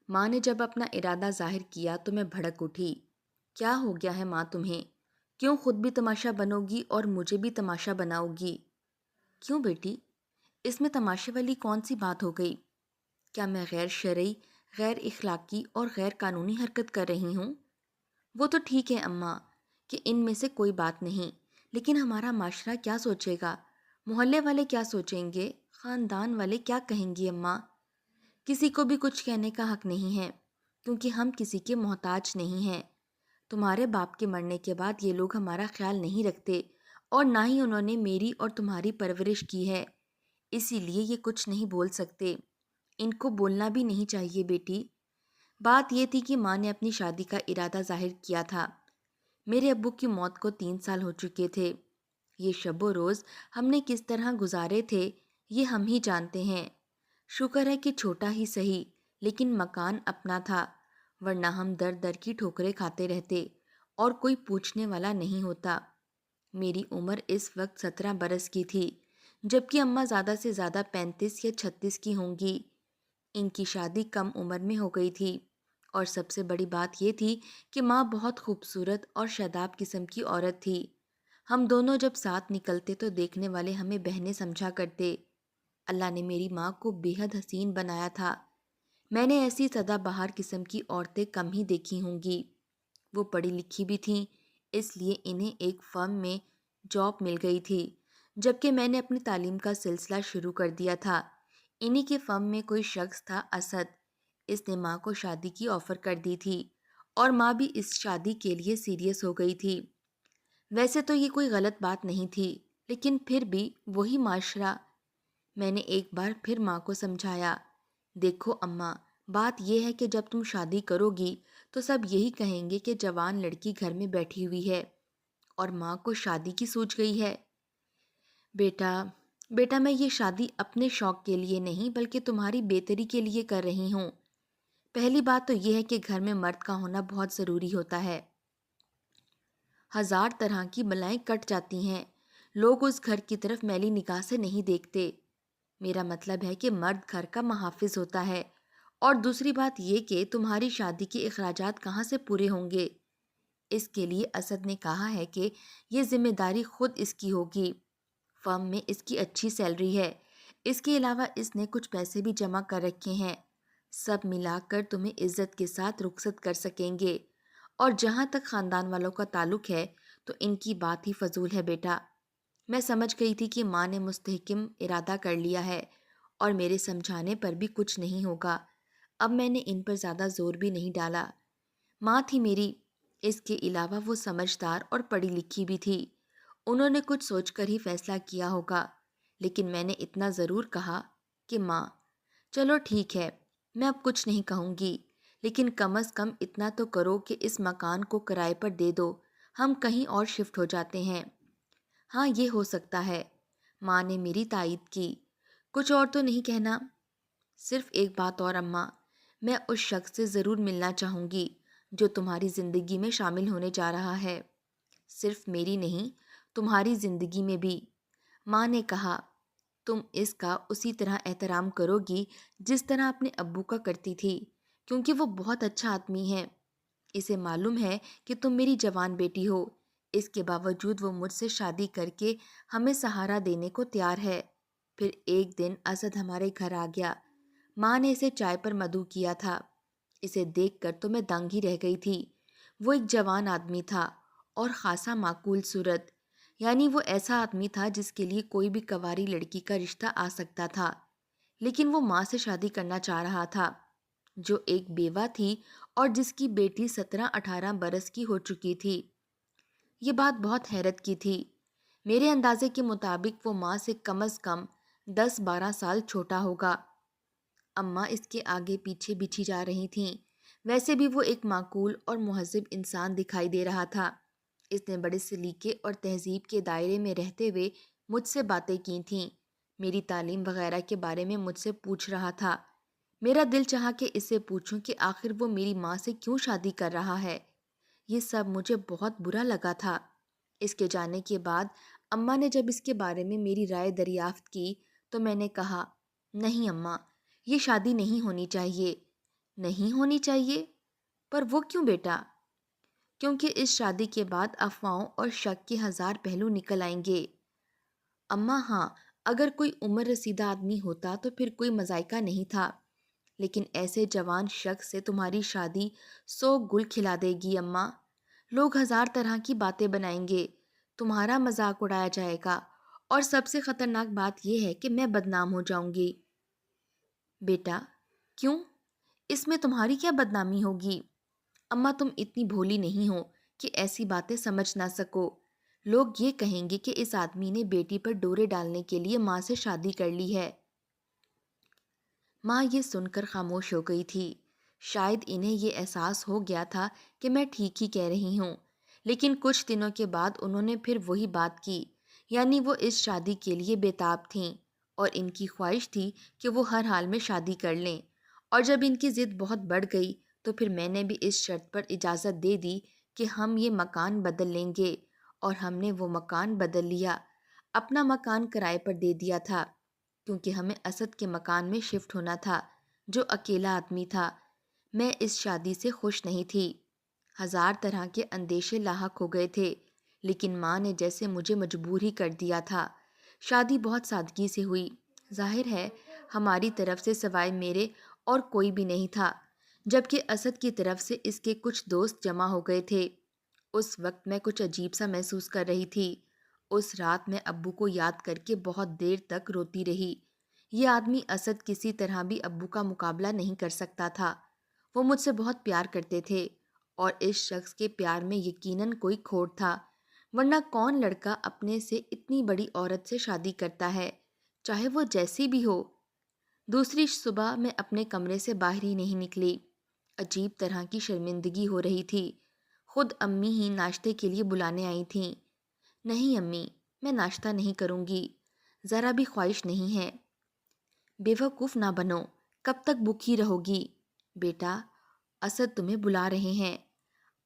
ماں نے جب اپنا ارادہ ظاہر کیا تو میں بھڑک اٹھی۔ کیا ہو گیا ہے ماں تمہیں؟ کیوں خود بھی تماشا بنو گی اور مجھے بھی تماشا بناؤ گی؟ کیوں بیٹی؟ اس میں تماشے والی کون سی بات ہو گئی؟ کیا میں غیر شرعی، غیر اخلاقی اور غیر قانونی حرکت کر رہی ہوں؟ وہ تو ٹھیک ہے اماں کہ ان میں سے کوئی بات نہیں، لیکن ہمارا معاشرہ کیا سوچے گا؟ محلے والے کیا سوچیں گے؟ خاندان والے کیا کہیں گی اماں؟ کسی کو بھی کچھ کہنے کا حق نہیں ہے، کیونکہ ہم کسی کے محتاج نہیں ہیں۔ تمہارے باپ کے مرنے کے بعد یہ لوگ ہمارا خیال نہیں رکھتے، اور نہ ہی انہوں نے میری اور تمہاری پرورش کی ہے، اسی لیے یہ کچھ نہیں بول سکتے۔ ان کو بولنا بھی نہیں چاہیے بیٹی۔ بات یہ تھی کہ ماں نے اپنی شادی کا ارادہ ظاہر کیا تھا۔ میرے ابو کی موت کو 3 سال ہو چکے تھے۔ یہ شب و روز ہم نے کس طرح گزارے تھے یہ ہم ہی جانتے ہیں۔ شکر ہے کہ چھوٹا ہی سہی لیکن مکان اپنا تھا، ورنہ ہم در در کی ٹھوکریں کھاتے رہتے اور کوئی پوچھنے والا نہیں ہوتا۔ میری عمر اس وقت 17 برس کی تھی، جبکہ اماں زیادہ سے زیادہ 35 یا 36 کی ہوں گی۔ ان کی شادی کم عمر میں ہو گئی تھی، اور سب سے بڑی بات یہ تھی کہ ماں بہت خوبصورت اور شاداب قسم کی عورت تھی۔ ہم دونوں جب ساتھ نکلتے تو دیکھنے والے ہمیں بہنیں سمجھا کرتے۔ اللہ نے میری ماں کو بے حد حسین بنایا تھا۔ میں نے ایسی سدا بہار قسم کی عورتیں کم ہی دیکھی ہوں گی۔ وہ پڑھی لکھی بھی تھیں، اس لیے انہیں ایک فرم میں جاب مل گئی تھی، جبکہ میں نے اپنی تعلیم کا سلسلہ شروع کر دیا تھا۔ انہی کے فرم میں کوئی شخص تھا اسد، اس نے ماں کو شادی کی آفر کر دی تھی، اور ماں بھی اس شادی کے لیے سیریس ہو گئی تھی۔ ویسے تو یہ کوئی غلط بات نہیں تھی، لیکن پھر بھی وہی معاشرہ۔ میں نے ایک بار پھر ماں کو سمجھایا، دیکھو اماں، بات یہ ہے کہ جب تم شادی کرو گی تو سب یہی کہیں گے کہ جوان لڑکی گھر میں بیٹھی ہوئی ہے اور ماں کو شادی کی سوچ گئی ہے۔ بیٹا بیٹا میں یہ شادی اپنے شوق کے لیے نہیں بلکہ تمہاری بہتری کے لیے کر رہی ہوں۔ پہلی بات تو یہ ہے کہ گھر میں مرد کا ہونا بہت ضروری ہوتا ہے۔ 1000 طرح کی بلائیں کٹ جاتی ہیں، لوگ اس گھر کی طرف میلی نگاہ سے نہیں دیکھتے۔ میرا مطلب ہے کہ مرد گھر کا محافظ ہوتا ہے، اور دوسری بات یہ کہ تمہاری شادی کے اخراجات کہاں سے پورے ہوں گے؟ اس کے لیے اسد نے کہا ہے کہ یہ ذمہ داری خود اس کی ہوگی۔ فرم میں اس کی اچھی سیلری ہے، اس کے علاوہ اس نے کچھ پیسے بھی جمع کر رکھے ہیں، سب ملا کر تمہیں عزت کے ساتھ رخصت کر سکیں گے۔ اور جہاں تک خاندان والوں کا تعلق ہے تو ان کی بات ہی فضول ہے بیٹا۔ میں سمجھ گئی تھی کہ ماں نے مستحکم ارادہ کر لیا ہے، اور میرے سمجھانے پر بھی کچھ نہیں ہوگا۔ اب میں نے ان پر زیادہ زور بھی نہیں ڈالا۔ ماں تھی میری، اس کے علاوہ وہ سمجھدار اور پڑھی لکھی بھی تھی۔ انہوں نے کچھ سوچ کر ہی فیصلہ کیا ہوگا، لیکن میں نے اتنا ضرور کہا کہ ماں، چلو ٹھیک ہے، میں اب کچھ نہیں کہوں گی، لیکن کم از کم اتنا تو کرو کہ اس مکان کو کرائے پر دے دو، ہم کہیں اور شفٹ ہو جاتے ہیں۔ ہاں یہ ہو سکتا ہے، ماں نے میری تائید کی۔ کچھ اور تو نہیں کہنا؟ صرف ایک بات اور اماں، میں اس شخص سے ضرور ملنا چاہوں گی جو تمہاری زندگی میں شامل ہونے جا رہا ہے، صرف میری نہیں، تمہاری زندگی میں بھی۔ ماں نے کہا، تم اس کا اسی طرح احترام کرو گی جس طرح اپنے ابو کا کرتی تھی، کیونکہ وہ بہت اچھا آدمی ہے۔ اسے معلوم ہے کہ تم میری جوان بیٹی ہو، اس کے باوجود وہ مجھ سے شادی کر کے ہمیں سہارا دینے کو تیار ہے۔ پھر ایک دن اسد ہمارے گھر آ گیا۔ ماں نے اسے چائے پر مدعو کیا تھا۔ اسے دیکھ کر تو میں دنگ ہی رہ گئی تھی۔ وہ ایک جوان آدمی تھا اور خاصا معقول صورت، یعنی وہ ایسا آدمی تھا جس کے لیے کوئی بھی کنواری لڑکی کا رشتہ آ سکتا تھا، لیکن وہ ماں سے شادی کرنا چاہ رہا تھا، جو ایک بیوہ تھی اور جس کی بیٹی 17-18 برس کی ہو چکی تھی۔ یہ بات بہت حیرت کی تھی۔ میرے اندازے کے مطابق وہ ماں سے کم از کم 10-12 سال چھوٹا ہوگا۔ اماں اس کے آگے پیچھے بچھی جا رہی تھیں۔ ویسے بھی وہ ایک معقول اور مہذب انسان دکھائی دے رہا تھا۔ اس نے بڑے سلیقے اور تہذیب کے دائرے میں رہتے ہوئے مجھ سے باتیں کی تھیں، میری تعلیم وغیرہ کے بارے میں مجھ سے پوچھ رہا تھا۔ میرا دل چاہا کہ اس سے پوچھوں کہ آخر وہ میری ماں سے کیوں شادی کر رہا ہے۔ یہ سب مجھے بہت برا لگا تھا۔ اس کے جانے کے بعد اماں نے جب اس کے بارے میں میری رائے دریافت کی تو میں نے کہا، نہیں اماں، یہ شادی نہیں ہونی چاہیے۔ نہیں ہونی چاہیے؟ پر وہ کیوں بیٹا؟ کیونکہ اس شادی کے بعد افواہوں اور شک کے 1000 پہلو نکل آئیں گے۔ اماں ہاں، اگر کوئی عمر رسیدہ آدمی ہوتا تو پھر کوئی مذائقہ نہیں تھا، لیکن ایسے جوان شخص سے تمہاری شادی 100 گل کھلا دے گی اماں۔ لوگ 1000 طرح کی باتیں بنائیں گے، تمہارا مذاق اڑایا جائے گا، اور سب سے خطرناک بات یہ ہے کہ میں بدنام ہو جاؤں گی۔ بیٹا کیوں؟ اس میں تمہاری کیا بدنامی ہوگی؟ اماں تم اتنی بھولی نہیں ہو کہ ایسی باتیں سمجھ نہ سکو۔ لوگ یہ کہیں گے کہ اس آدمی نے بیٹی پر ڈورے ڈالنے کے لیے ماں سے شادی کر لی ہے۔ ماں یہ سن کر خاموش ہو گئی تھی۔ شاید انہیں یہ احساس ہو گیا تھا کہ میں ٹھیک ہی کہہ رہی ہوں، لیکن کچھ دنوں کے بعد انہوں نے پھر وہی بات کی، یعنی وہ اس شادی کے لیے بےتاب تھیں اور ان کی خواہش تھی کہ وہ ہر حال میں شادی کر لیں۔ اور جب ان کی ضد بہت بڑھ گئی تو پھر میں نے بھی اس شرط پر اجازت دے دی کہ ہم یہ مکان بدل لیں گے، اور ہم نے وہ مکان بدل لیا۔ اپنا مکان کرائے پر دے دیا تھا، کیونکہ ہمیں اسد کے مکان میں شفٹ ہونا تھا، جو اکیلا آدمی تھا۔ میں اس شادی سے خوش نہیں تھی۔ 1000 طرح کے اندیشے لاحق ہو گئے تھے، لیکن ماں نے جیسے مجھے مجبور ہی کر دیا تھا۔ شادی بہت سادگی سے ہوئی۔ ظاہر ہے ہماری طرف سے سوائے میرے اور کوئی بھی نہیں تھا، جبکہ اسد کی طرف سے اس کے کچھ دوست جمع ہو گئے تھے۔ اس وقت میں کچھ عجیب سا محسوس کر رہی تھی۔ اس رات میں ابو کو یاد کر کے بہت دیر تک روتی رہی۔ یہ آدمی اسد کسی طرح بھی ابو کا مقابلہ نہیں کر سکتا تھا۔ وہ مجھ سے بہت پیار کرتے تھے، اور اس شخص کے پیار میں یقیناً کوئی کھوٹ تھا، ورنہ کون لڑکا اپنے سے اتنی بڑی عورت سے شادی کرتا ہے، چاہے وہ جیسی بھی ہو۔ دوسری صبح میں اپنے کمرے سے باہر ہی نہیں نکلی۔ عجیب طرح کی شرمندگی ہو رہی تھی۔ خود امی ہی ناشتے کے لیے بلانے آئی تھیں۔ نہیں امی، میں ناشتہ نہیں کروں گی، ذرا بھی خواہش نہیں ہے۔ بے وقوف نہ بنو، کب تک بھوکی رہو گی؟ بیٹا اسد تمہیں بلا رہے ہیں۔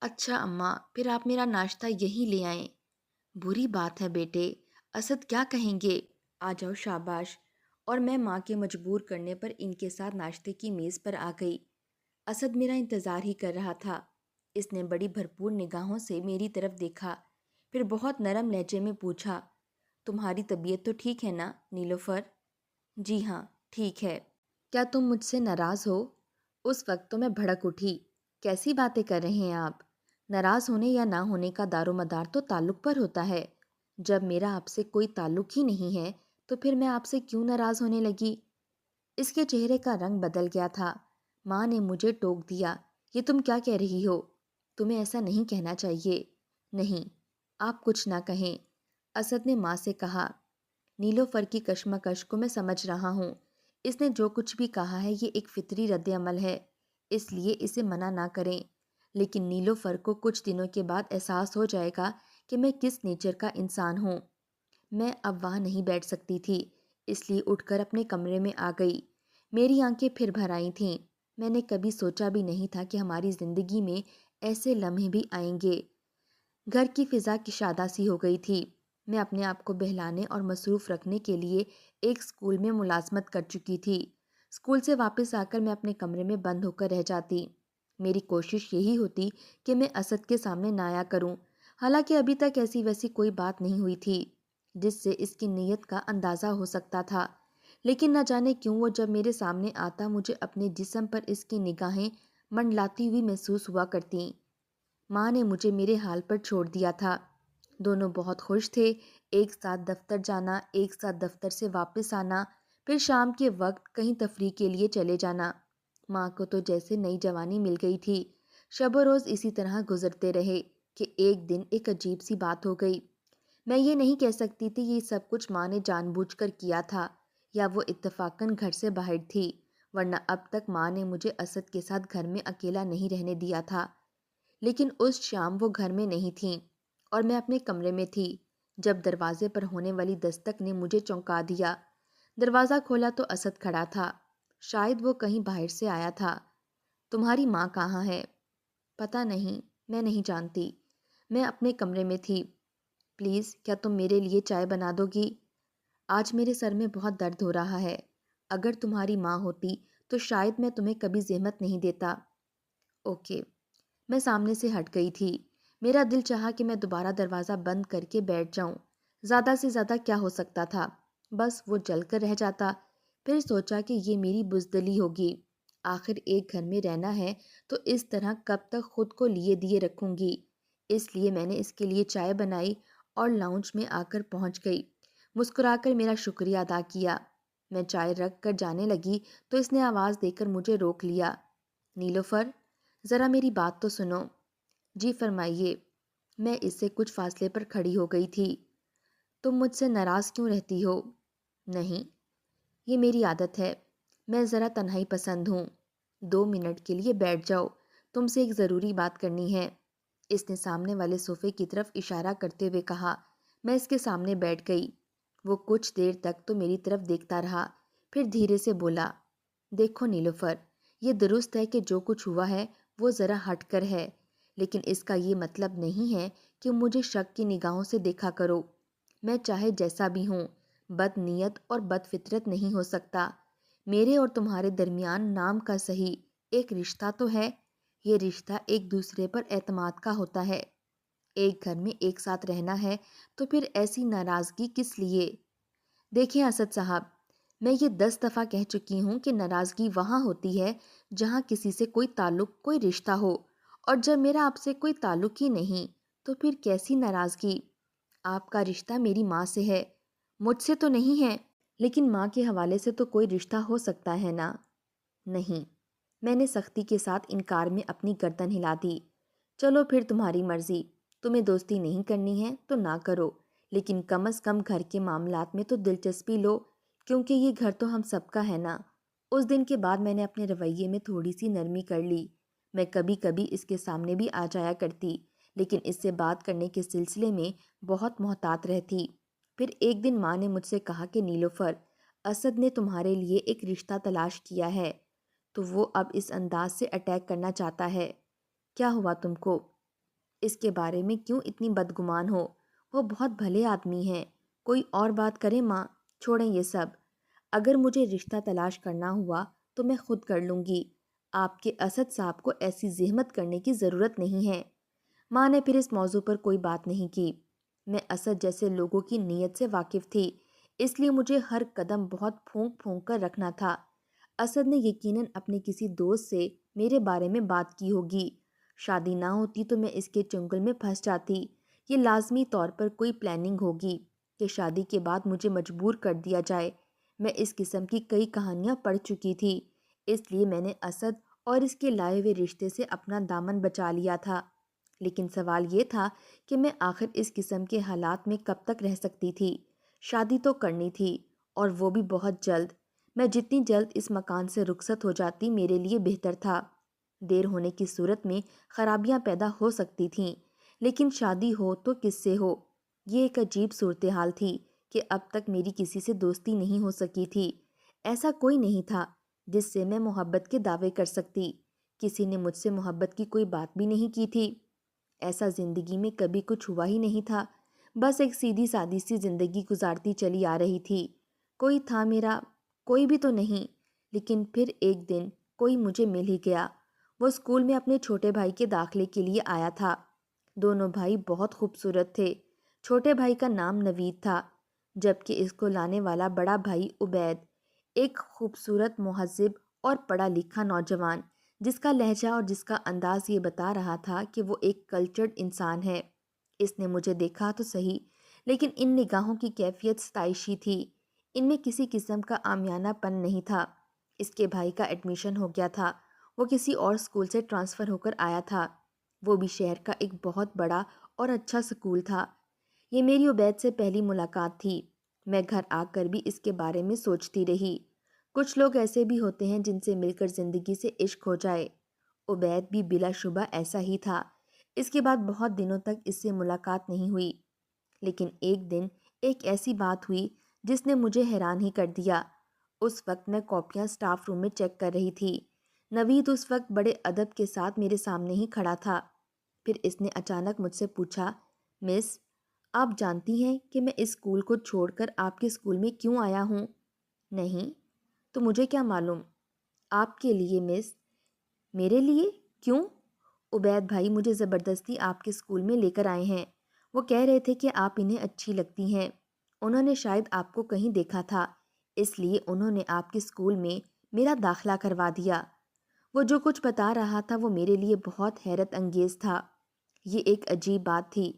اچھا اماں، پھر آپ میرا ناشتہ یہیں لے آئیں۔ بری بات ہے بیٹے، اسد کیا کہیں گے؟ آ جاؤ شاباش۔ اور میں ماں کے مجبور کرنے پر ان کے ساتھ ناشتے کی میز پر آ گئی۔ اسد میرا انتظار ہی کر رہا تھا۔ اس نے بڑی بھرپور نگاہوں سے میری طرف دیکھا، پھر بہت نرم لہجے میں پوچھا، تمہاری طبیعت تو ٹھیک ہے نا نیلوفر؟ جی ہاں ٹھیک ہے۔ کیا تم مجھ سے ناراض ہو؟ اس وقت تو میں بھڑک اٹھی۔ کیسی باتیں کر رہے ہیں آپ؟ ناراض ہونے یا نہ ہونے کا دار و مدار تو تعلق پر ہوتا ہے۔ جب میرا آپ سے کوئی تعلق ہی نہیں ہے تو پھر میں آپ سے کیوں ناراض ہونے لگی؟ اس کے چہرے کا رنگ بدل گیا تھا۔ ماں نے مجھے ٹوک دیا، یہ تم کیا کہہ رہی ہو؟ تمہیں ایسا نہیں کہنا چاہیے۔ نہیں، آپ کچھ نہ کہیں، اسد نے ماں سے کہا۔ نیلوفر کی کشمکش کو میں سمجھ رہا ہوں۔ اس نے جو کچھ بھی کہا ہے یہ ایک فطری رد عمل ہے، اس لیے اسے منع نہ کریں۔ لیکن نیلوفر کو کچھ دنوں کے بعد احساس ہو جائے گا کہ میں کس نیچر کا انسان ہوں۔ میں اب وہاں نہیں بیٹھ سکتی تھی، اس لیے اٹھ کر اپنے کمرے میں آ گئی۔ میری آنکھیں پھر بھر آئی تھیں۔ میں نے کبھی سوچا بھی نہیں تھا کہ ہماری زندگی میں ایسے لمحے بھی آئیں گے۔ گھر کی فضا کشادہ سی ہو گئی تھی۔ میں اپنے آپ کو بہلانے اور مصروف رکھنے کے لیے ایک اسکول میں ملازمت کر چکی تھی۔ اسکول سے واپس آ کر میں اپنے کمرے میں بند ہو کر رہ جاتی۔ میری کوشش یہی ہوتی کہ میں اسد کے سامنے نہ آیا کروں، حالانکہ ابھی تک ایسی ویسی کوئی بات نہیں ہوئی تھی جس سے اس کی نیت کا اندازہ ہو سکتا تھا، لیکن نہ جانے کیوں وہ جب میرے سامنے آتا مجھے اپنے جسم پر اس کی نگاہیں منڈلاتی ہوئی محسوس ہوا کرتیں۔ ماں نے مجھے میرے حال پر چھوڑ دیا تھا۔ دونوں بہت خوش تھے، ایک ساتھ دفتر جانا، ایک ساتھ دفتر سے واپس آنا، پھر شام کے وقت کہیں تفریح کے لیے چلے جانا۔ ماں کو تو جیسے نئی جوانی مل گئی تھی۔ شب و روز اسی طرح گزرتے رہے کہ ایک دن ایک عجیب سی بات ہو گئی۔ میں یہ نہیں کہہ سکتی تھی یہ سب کچھ ماں نے جان بوجھ کر کیا تھا یا وہ اتفاقاً گھر سے باہر تھی، ورنہ اب تک ماں نے مجھے اسد کے ساتھ گھر میں اکیلا نہیں رہنے دیا تھا۔ لیکن اس شام وہ گھر میں نہیں تھیں اور میں اپنے کمرے میں تھی جب دروازے پر ہونے والی دستک نے مجھے چونکا دیا۔ دروازہ کھولا تو اسد کھڑا تھا، شاید وہ کہیں باہر سے آیا تھا۔ تمہاری ماں کہاں ہے؟ پتہ نہیں، میں نہیں جانتی، میں اپنے کمرے میں تھی۔ پلیز کیا تم میرے لیے چائے بنا دو گی؟ آج میرے سر میں بہت درد ہو رہا ہے۔ اگر تمہاری ماں ہوتی تو شاید میں تمہیں کبھی زحمت نہیں دیتا۔ اوکے۔ میں سامنے سے ہٹ گئی تھی۔ میرا دل چاہا کہ میں دوبارہ دروازہ بند کر کے بیٹھ جاؤں۔ زیادہ سے زیادہ کیا ہو سکتا تھا؟ بس وہ جل کر رہ جاتا۔ پھر سوچا کہ یہ میری بزدلی ہوگی۔ آخر ایک گھر میں رہنا ہے تو اس طرح کب تک خود کو لیے دیے رکھوں گی؟ اس لیے میں نے اس کے لیے چائے بنائی اور لاؤنج میں آ کر پہنچ گئی۔ مسکرا کر میرا شکریہ ادا کیا۔ میں چائے رکھ کر جانے لگی تو اس نے آواز دے کر مجھے روک لیا۔ نیلوفر، ذرا میری بات تو سنو۔ جی فرمائیے۔ میں اس سے کچھ فاصلے پر کھڑی ہو گئی تھی۔ تم مجھ سے ناراض کیوں رہتی ہو؟ نہیں، یہ میری عادت ہے۔ میں ذرا تنہائی پسند ہوں۔ 2 منٹ کے لیے بیٹھ جاؤ، تم سے ایک ضروری بات کرنی ہے۔ اس نے سامنے والے صوفے کی طرف اشارہ کرتے ہوئے کہا۔ میں اس کے سامنے بیٹھ گئی۔ وہ کچھ دیر تک تو میری طرف دیکھتا رہا، پھر دھیرے سے بولا، دیکھو نیلوفر، یہ درست ہے کہ جو کچھ ہوا ہے وہ ذرا ہٹ کر ہے، لیکن اس کا یہ مطلب نہیں ہے کہ مجھے شک کی نگاہوں سے دیکھا کرو۔ میں چاہے جیسا بھی ہوں، بد نیت اور بد فطرت نہیں ہو سکتا۔ میرے اور تمہارے درمیان نام کا صحیح ایک رشتہ تو ہے۔ یہ رشتہ ایک دوسرے پر اعتماد کا ہوتا ہے۔ ایک گھر میں ایک ساتھ رہنا ہے تو پھر ایسی ناراضگی کس لیے؟ دیکھیں اسد صاحب، میں یہ 10 دفعہ کہہ چکی ہوں کہ ناراضگی وہاں ہوتی ہے جہاں کسی سے کوئی تعلق، کوئی رشتہ ہو، اور جب میرا آپ سے کوئی تعلق ہی نہیں تو پھر کیسی ناراضگی؟ آپ کا رشتہ میری ماں سے ہے، مجھ سے تو نہیں ہے، لیکن ماں کے حوالے سے تو کوئی رشتہ ہو سکتا ہے نا؟ نہیں، میں نے سختی کے ساتھ انکار میں اپنی گردن ہلا دی۔ چلو پھر تمہاری مرضی، تمہیں دوستی نہیں کرنی ہے تو نہ کرو، لیکن کم از کم گھر کے معاملات میں تو دلچسپی لو، کیونکہ یہ گھر تو ہم سب کا ہے نا۔ اس دن کے بعد میں نے اپنے رویے میں تھوڑی سی نرمی کر لی۔ میں کبھی کبھی اس کے سامنے بھی آ جایا کرتی، لیکن اس سے بات کرنے کے سلسلے میں بہت محتاط رہتی۔ پھر ایک دن ماں نے مجھ سے کہا کہ نیلوفر، اسد نے تمہارے لیے ایک رشتہ تلاش کیا ہے، تو وہ اب اس انداز سے اٹیک کرنا چاہتا ہے۔ کیا ہوا تم کو؟ اس کے بارے میں کیوں اتنی بدگمان ہو؟ وہ بہت بھلے آدمی ہیں۔ کوئی اور بات کرے ماں، چھوڑیں یہ سب۔ اگر مجھے رشتہ تلاش کرنا ہوا تو میں خود کر لوں گی۔ آپ کے اسد صاحب کو ایسی زحمت کرنے کی ضرورت نہیں ہے۔ ماں نے پھر اس موضوع پر کوئی بات نہیں کی۔ میں اسد جیسے لوگوں کی نیت سے واقف تھی، اس لیے مجھے ہر قدم بہت پھونک پھونک کر رکھنا تھا۔ اسد نے یقیناً اپنے کسی دوست سے میرے بارے میں بات کی ہوگی۔ شادی نہ ہوتی تو میں اس کے چنگل میں پھنس جاتی۔ یہ لازمی طور پر کوئی پلاننگ ہوگی کہ شادی کے بعد مجھے مجبور کر دیا جائے۔ میں اس قسم کی کئی کہانیاں پڑھ چکی تھی، اس لیے میں نے اسد اور اس کے لائے ہوئے رشتے سے اپنا دامن بچا لیا تھا۔ لیکن سوال یہ تھا کہ میں آخر اس قسم کے حالات میں کب تک رہ سکتی تھی؟ شادی تو کرنی تھی، اور وہ بھی بہت جلد۔ میں جتنی جلد اس مکان سے رخصت ہو جاتی میرے لیے بہتر تھا۔ دیر ہونے کی صورت میں خرابیاں پیدا ہو سکتی تھیں، لیکن شادی ہو تو کس سے ہو؟ یہ ایک عجیب صورتحال تھی کہ اب تک میری کسی سے دوستی نہیں ہو سکی تھی۔ ایسا کوئی نہیں تھا جس سے میں محبت کے دعوے کر سکتی۔ کسی نے مجھ سے محبت کی کوئی بات بھی نہیں کی تھی۔ ایسا زندگی میں کبھی کچھ ہوا ہی نہیں تھا۔ بس ایک سیدھی سادی سی زندگی گزارتی چلی آ رہی تھی۔ کوئی تھا میرا؟ کوئی بھی تو نہیں۔ لیکن پھر ایک دن کوئی مجھے مل ہی گیا۔ وہ اسکول میں اپنے چھوٹے بھائی کے داخلے کے لیے آیا تھا۔ دونوں بھائی بہت خوبصورت تھے۔ چھوٹے بھائی کا نام نوید تھا، جبکہ اس کو لانے والا بڑا بھائی عبید، ایک خوبصورت، مہذب اور پڑھا لکھا نوجوان، جس کا لہجہ اور جس کا انداز یہ بتا رہا تھا کہ وہ ایک کلچرڈ انسان ہے۔ اس نے مجھے دیکھا تو صحیح، لیکن ان نگاہوں کی کیفیت ستائشی تھی۔ ان میں کسی قسم کا عامیانہ پن نہیں تھا۔ اس کے بھائی کا ایڈمیشن ہو گیا تھا، وہ کسی اور اسکول سے ٹرانسفر ہو کر آیا تھا، وہ بھی شہر کا ایک بہت بڑا اور اچھا اسکول تھا۔ یہ میری عبید سے پہلی ملاقات تھی۔ میں گھر آ کر بھی اس کے بارے میں سوچتی رہی۔ کچھ لوگ ایسے بھی ہوتے ہیں جن سے مل کر زندگی سے عشق ہو جائے۔ عبید بھی بلا شبہ ایسا ہی تھا۔ اس کے بعد بہت دنوں تک اس سے ملاقات نہیں ہوئی، لیکن ایک دن ایک ایسی بات ہوئی جس نے مجھے حیران ہی کر دیا۔ اس وقت میں کاپیاں اسٹاف روم میں چیک کر رہی تھی۔ نوید اس وقت بڑے ادب کے ساتھ میرے سامنے ہی کھڑا تھا۔ پھر اس نے اچانک مجھ سے پوچھا، مس، آپ جانتی ہیں کہ میں اس اسکول کو چھوڑ کر آپ کے اسکول میں کیوں آیا ہوں؟ نہیں، تو مجھے کیا معلوم؟ آپ کے لیے مس۔ میرے لیے؟ کیوں؟ عبید بھائی مجھے زبردستی آپ کے اسکول میں لے کر آئے ہیں۔ وہ کہہ رہے تھے کہ آپ انہیں اچھی لگتی ہیں۔ انہوں نے شاید آپ کو کہیں دیکھا تھا، اس لیے انہوں نے آپ کے اسکول میں میرا داخلہ کروا دیا۔ وہ جو کچھ بتا رہا تھا وہ میرے لیے بہت حیرت انگیز تھا۔ یہ ایک عجیب بات تھی۔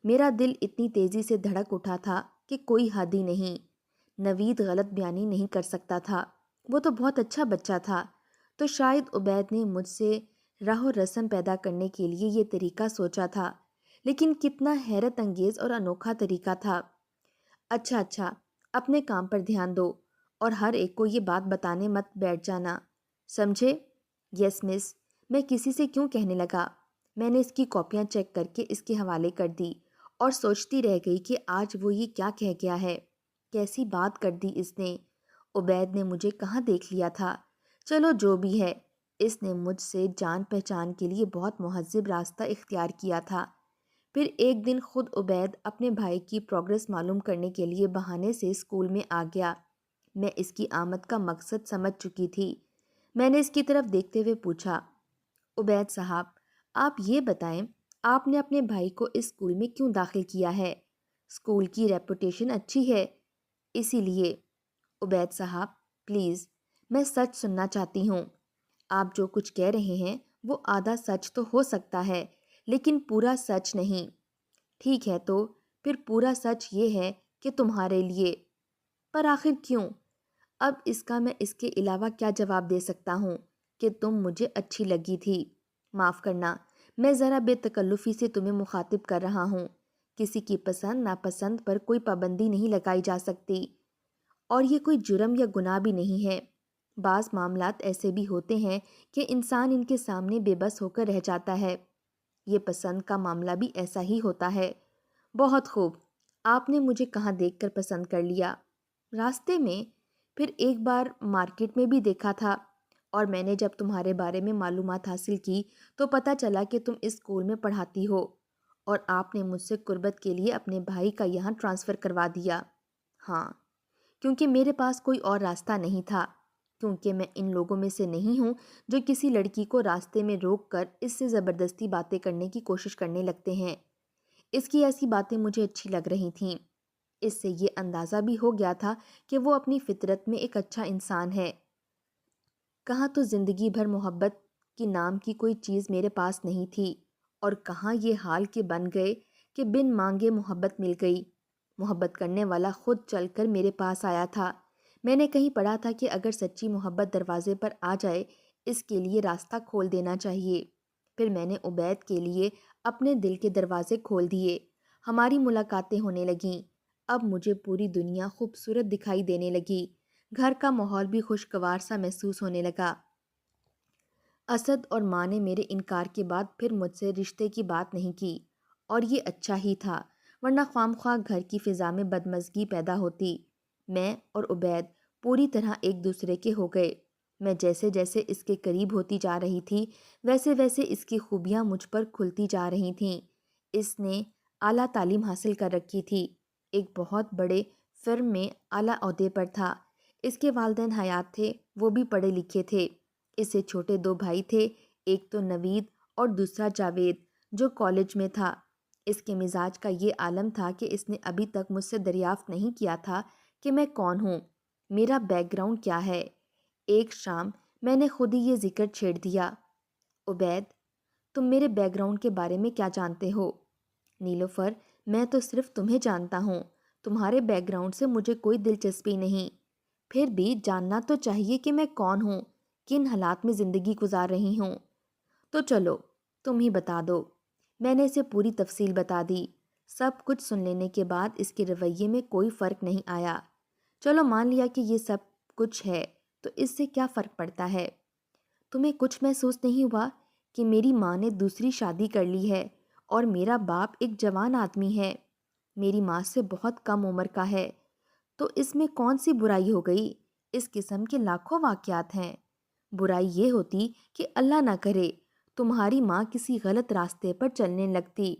میرا دل اتنی تیزی سے دھڑک اٹھا تھا کہ کوئی حد ہی نہیں۔ نوید غلط بیانی نہیں کر سکتا تھا، وہ تو بہت اچھا بچہ تھا۔ تو شاید عبید نے مجھ سے راہ و رسم پیدا کرنے کے لیے یہ طریقہ سوچا تھا، لیکن کتنا حیرت انگیز اور انوکھا طریقہ تھا۔ اچھا اچھا، اپنے کام پر دھیان دو اور ہر ایک کو یہ بات بتانے مت بیٹھ جانا، سمجھے؟ یس مس۔ میں کسی سے کیوں کہنے لگا؟ میں نے اس کی کاپیاں چیک کر کے اس کے حوالے کر دی اور سوچتی رہ گئی کہ آج وہ یہ کیا کہہ گیا ہے، کیسی بات کر دی اس نے۔ عبید نے مجھے کہاں دیکھ لیا تھا؟ چلو جو بھی ہے، اس نے مجھ سے جان پہچان کے لیے بہت مہذب راستہ اختیار کیا تھا۔ پھر ایک دن خود عبید اپنے بھائی کی پروگرس معلوم کرنے کے لیے بہانے سے اسکول میں آ گیا۔ میں اس کی آمد کا مقصد سمجھ چکی تھی۔ میں نے اس کی طرف دیکھتے ہوئے پوچھا، عبید صاحب، آپ یہ بتائیں آپ نے اپنے بھائی کو اس اسکول میں کیوں داخل کیا ہے؟ اسکول کی ریپوٹیشن اچھی ہے اسی لیے۔ عبید صاحب پلیز، میں سچ سننا چاہتی ہوں۔ آپ جو کچھ کہہ رہے ہیں وہ آدھا سچ تو ہو سکتا ہے لیکن پورا سچ نہیں۔ ٹھیک ہے تو پھر پورا سچ یہ ہے کہ تمہارے لیے۔ پر آخر کیوں؟ اب اس کا میں اس کے علاوہ کیا جواب دے سکتا ہوں کہ تم مجھے اچھی لگی تھی۔ معاف کرنا، میں ذرا بے تکلفی سے تمہیں مخاطب کر رہا ہوں۔ کسی کی پسند ناپسند پر کوئی پابندی نہیں لگائی جا سکتی، اور یہ کوئی جرم یا گناہ بھی نہیں ہے۔ بعض معاملات ایسے بھی ہوتے ہیں کہ انسان ان کے سامنے بے بس ہو کر رہ جاتا ہے۔ یہ پسند کا معاملہ بھی ایسا ہی ہوتا ہے۔ بہت خوب، آپ نے مجھے کہاں دیکھ کر پسند کر لیا؟ راستے میں، پھر ایک بار مارکیٹ میں بھی دیکھا تھا، اور میں نے جب تمہارے بارے میں معلومات حاصل کی تو پتہ چلا کہ تم اس اسکول میں پڑھاتی ہو، اور آپ نے مجھ سے قربت کے لیے اپنے بھائی کا یہاں ٹرانسفر کروا دیا۔ ہاں، کیونکہ میرے پاس کوئی اور راستہ نہیں تھا، کیونکہ میں ان لوگوں میں سے نہیں ہوں جو کسی لڑکی کو راستے میں روک کر اس سے زبردستی باتیں کرنے کی کوشش کرنے لگتے ہیں۔ اس کی ایسی باتیں مجھے اچھی لگ رہی تھیں۔ اس سے یہ اندازہ بھی ہو گیا تھا کہ وہ اپنی فطرت میں ایک اچھا انسان ہے۔ کہاں تو زندگی بھر محبت کی نام کی کوئی چیز میرے پاس نہیں تھی، اور کہاں یہ حال کے بن گئے کہ بن مانگے محبت مل گئی۔ محبت کرنے والا خود چل کر میرے پاس آیا تھا۔ میں نے کہیں پڑھا تھا کہ اگر سچی محبت دروازے پر آ جائے اس کے لیے راستہ کھول دینا چاہیے۔ پھر میں نے عبید کے لیے اپنے دل کے دروازے کھول دیے۔ ہماری ملاقاتیں ہونے لگیں۔ اب مجھے پوری دنیا خوبصورت دکھائی دینے لگی۔ گھر کا ماحول بھی خوشگوار سا محسوس ہونے لگا۔ اسد اور ماں نے میرے انکار کے بعد پھر مجھ سے رشتے کی بات نہیں کی، اور یہ اچھا ہی تھا، ورنہ خواہ خواہ گھر کی فضا میں بدمزگی پیدا ہوتی۔ میں اور عبید پوری طرح ایک دوسرے کے ہو گئے۔ میں جیسے جیسے اس کے قریب ہوتی جا رہی تھی ویسے ویسے اس کی خوبیاں مجھ پر کھلتی جا رہی تھیں۔ اس نے اعلیٰ تعلیم حاصل کر رکھی تھی، ایک بہت بڑے فرم میں اعلیٰ عہدے پر تھا۔ اس کے والدین حیات تھے، وہ بھی پڑھے لکھے تھے۔ اس سے چھوٹے دو بھائی تھے، ایک تو نوید اور دوسرا جاوید جو کالج میں تھا۔ اس کے مزاج کا یہ عالم تھا کہ اس نے ابھی تک مجھ سے دریافت نہیں کیا تھا کہ میں کون ہوں، میرا بیک گراؤنڈ کیا ہے۔ ایک شام میں نے خود ہی یہ ذکر چھیڑ دیا، عبید تم میرے بیک گراؤنڈ کے بارے میں کیا جانتے ہو؟ نیلوفر، میں تو صرف تمہیں جانتا ہوں، تمہارے بیک گراؤنڈ سے مجھے کوئی دلچسپی نہیں۔ پھر بھی جاننا تو چاہیے کہ میں کون ہوں، کن حالات میں زندگی گزار رہی ہوں۔ تو چلو تم ہی بتا دو۔ میں نے اسے پوری تفصیل بتا دی۔ سب کچھ سن لینے کے بعد اس کے رویے میں کوئی فرق نہیں آیا۔ چلو مان لیا کہ یہ سب کچھ ہے، تو اس سے کیا فرق پڑتا ہے؟ تمہیں کچھ محسوس نہیں ہوا کہ میری ماں نے دوسری شادی کر لی ہے اور میرا باپ ایک جوان آدمی ہے، میری ماں سے بہت کم عمر کا ہے؟ تو اس میں کون سی برائی ہو گئی؟ اس قسم کے لاکھوں واقعات ہیں۔ برائی یہ ہوتی کہ اللہ نہ کرے تمہاری ماں کسی غلط راستے پر چلنے لگتی۔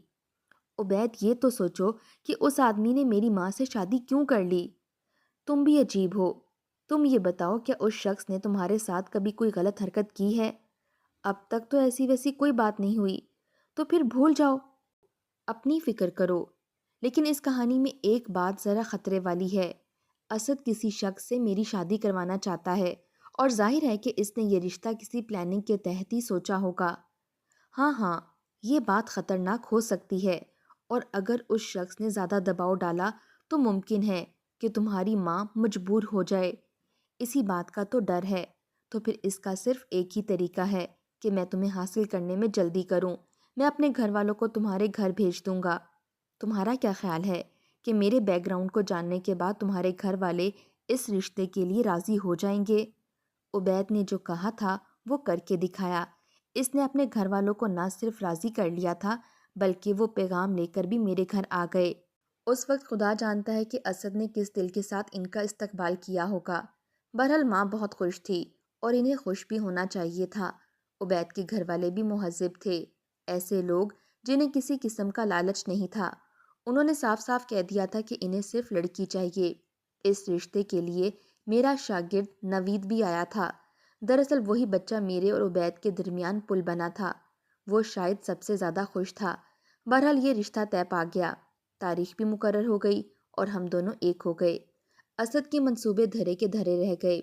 عبید یہ تو سوچو کہ اس آدمی نے میری ماں سے شادی کیوں کر لی؟ تم بھی عجیب ہو، تم یہ بتاؤ، کیا اس شخص نے تمہارے ساتھ کبھی کوئی غلط حرکت کی ہے؟ اب تک تو ایسی ویسی کوئی بات نہیں ہوئی، تو پھر بھول جاؤ، اپنی فکر کرو۔ لیکن اس کہانی میں ایک بات ذرا خطرے والی ہے۔ اسد کسی شخص سے میری شادی کروانا چاہتا ہے، اور ظاہر ہے کہ اس نے یہ رشتہ کسی پلاننگ کے تحت ہی سوچا ہوگا۔ ہاں ہاں، یہ بات خطرناک ہو سکتی ہے، اور اگر اس شخص نے زیادہ دباؤ ڈالا تو ممکن ہے کہ تمہاری ماں مجبور ہو جائے۔ اسی بات کا تو ڈر ہے، تو پھر اس کا صرف ایک ہی طریقہ ہے کہ میں تمہیں حاصل کرنے میں جلدی کروں۔ میں اپنے گھر والوں کو تمہارے گھر بھیج دوں گا۔ تمہارا کیا خیال ہے کہ میرے بیک گراؤنڈ کو جاننے کے بعد تمہارے گھر والے اس رشتے کے لیے راضی ہو جائیں گے؟ عبید نے جو کہا تھا وہ کر کے دکھایا۔ اس نے اپنے گھر والوں کو نہ صرف راضی کر لیا تھا، بلکہ وہ پیغام لے کر بھی میرے گھر آ گئے۔ اس وقت خدا جانتا ہے کہ اسد نے کس دل کے ساتھ ان کا استقبال کیا ہوگا۔ بہرحال ماں بہت خوش تھی، اور انہیں خوش بھی ہونا چاہیے تھا۔ عبید کے گھر والے بھی مہذب تھے، ایسے لوگ جنہیں کسی قسم کا لالچ نہیں تھا۔ انہوں نے صاف صاف کہہ دیا تھا کہ انہیں صرف لڑکی چاہیے۔ اس رشتے کے لیے میرا شاگرد نوید بھی آیا تھا۔ دراصل وہی بچہ میرے اور عبید کے درمیان پل بنا تھا۔ وہ شاید سب سے زیادہ خوش تھا۔ بہرحال یہ رشتہ طے پا گیا، تاریخ بھی مقرر ہو گئی، اور ہم دونوں ایک ہو گئے۔ اسد کے منصوبے دھرے کے دھرے رہ گئے۔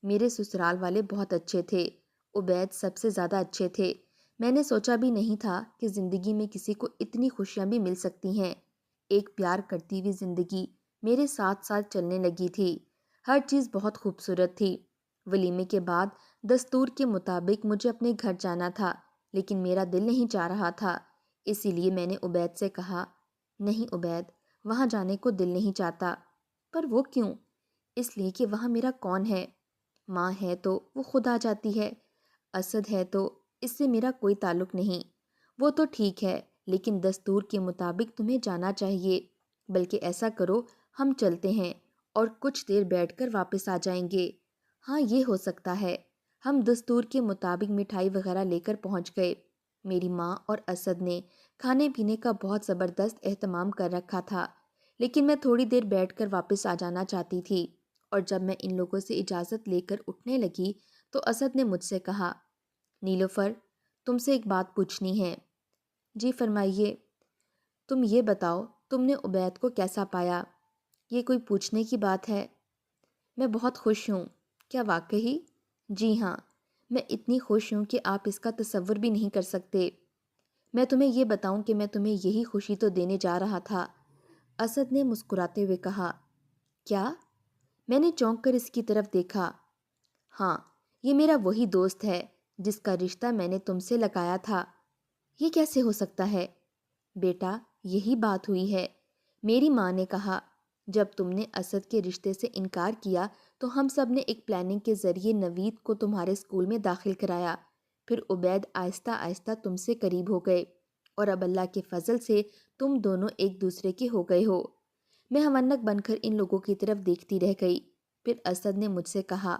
میرے سسرال والے بہت اچھے تھے، عبید سب سے زیادہ اچھے تھے۔ میں نے سوچا بھی نہیں تھا کہ زندگی میں کسی کو اتنی خوشیاں بھی مل سکتی ہیں۔ ایک پیار کرتی ہوئی زندگی میرے ساتھ ساتھ چلنے لگی تھی۔ ہر چیز بہت خوبصورت تھی۔ ولیمے کے بعد دستور کے مطابق مجھے اپنے گھر جانا تھا، لیکن میرا دل نہیں چاہ رہا تھا۔ اسی لیے میں نے عبید سے کہا، نہیں عبید، وہاں جانے کو دل نہیں چاہتا۔ پر وہ کیوں؟ اس لیے کہ وہاں میرا کون ہے؟ ماں ہے تو وہ خود آ جاتی ہے، اسد ہے تو اس سے میرا کوئی تعلق نہیں۔ وہ تو ٹھیک ہے، لیکن دستور کے مطابق تمہیں جانا چاہیے۔ بلکہ ایسا کرو، ہم چلتے ہیں اور کچھ دیر بیٹھ کر واپس آ جائیں گے۔ ہاں یہ ہو سکتا ہے۔ ہم دستور کے مطابق مٹھائی وغیرہ لے کر پہنچ گئے۔ میری ماں اور اسد نے کھانے پینے کا بہت زبردست اہتمام کر رکھا تھا، لیکن میں تھوڑی دیر بیٹھ کر واپس آ جانا چاہتی تھی۔ اور جب میں ان لوگوں سے اجازت لے کر اٹھنے لگی تو اسد نے مجھ سے کہا، نیلوفر، تم سے ایک بات پوچھنی ہے۔ جی فرمائیے۔ تم یہ بتاؤ، تم نے عبید کو کیسا پایا؟ یہ کوئی پوچھنے کی بات ہے؟ میں بہت خوش ہوں۔ کیا واقعی؟ جی ہاں، میں اتنی خوش ہوں کہ آپ اس کا تصور بھی نہیں کر سکتے۔ میں تمہیں یہ بتاؤں کہ میں تمہیں یہی خوشی تو دینے جا رہا تھا۔ اسد نے مسکراتے ہوئے کہا۔ کیا؟ میں نے چونک کر اس کی طرف دیکھا۔ ہاں، یہ میرا وہی دوست ہے جس کا رشتہ میں نے تم سے لگایا تھا۔ یہ کیسے ہو سکتا ہے؟ بیٹا، یہی بات ہوئی ہے۔ میری ماں نے کہا، جب تم نے اسد کے رشتے سے انکار کیا تو ہم سب نے ایک پلاننگ کے ذریعے نوید کو تمہارے اسکول میں داخل کرایا۔ پھر عبید آہستہ آہستہ تم سے قریب ہو گئے، اور اب اللہ کے فضل سے تم دونوں ایک دوسرے کے ہو گئے ہو۔ میں ہونک بن کر ان لوگوں کی طرف دیکھتی رہ گئی۔ پھر اسد نے مجھ سے کہا،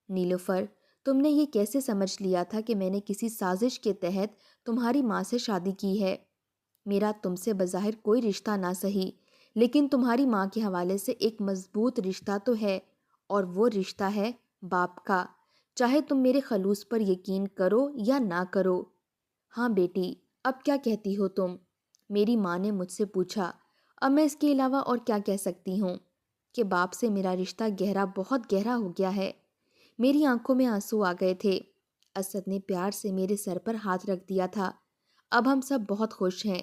نیلوفر، تم نے یہ کیسے سمجھ لیا تھا کہ میں نے کسی سازش کے تحت تمہاری ماں سے شادی کی ہے؟ میرا تم سے بظاہر کوئی رشتہ نہ سہی، لیکن تمہاری ماں کے حوالے سے ایک مضبوط رشتہ تو ہے، اور وہ رشتہ ہے باپ کا، چاہے تم میرے خلوص پر یقین کرو یا نہ کرو۔ ہاں بیٹی، اب کیا کہتی ہو تم؟ میری ماں نے مجھ سے پوچھا۔ اب میں اس کے علاوہ اور کیا کہہ سکتی ہوں کہ باپ سے میرا رشتہ گہرا، بہت گہرا ہو گیا ہے۔ میری آنکھوں میں آنسو آ گئے تھے۔ اسد نے پیار سے میرے سر پر ہاتھ رکھ دیا تھا۔ اب ہم سب بہت خوش ہیں۔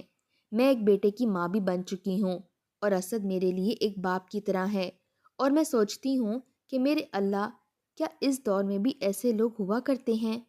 میں ایک بیٹے کی ماں بھی بن چکی ہوں، اور اسد میرے لیے ایک باپ کی طرح ہے۔ اور میں سوچتی ہوں کہ میرے اللہ، کیا اس دور میں بھی ایسے لوگ ہوا کرتے ہیں؟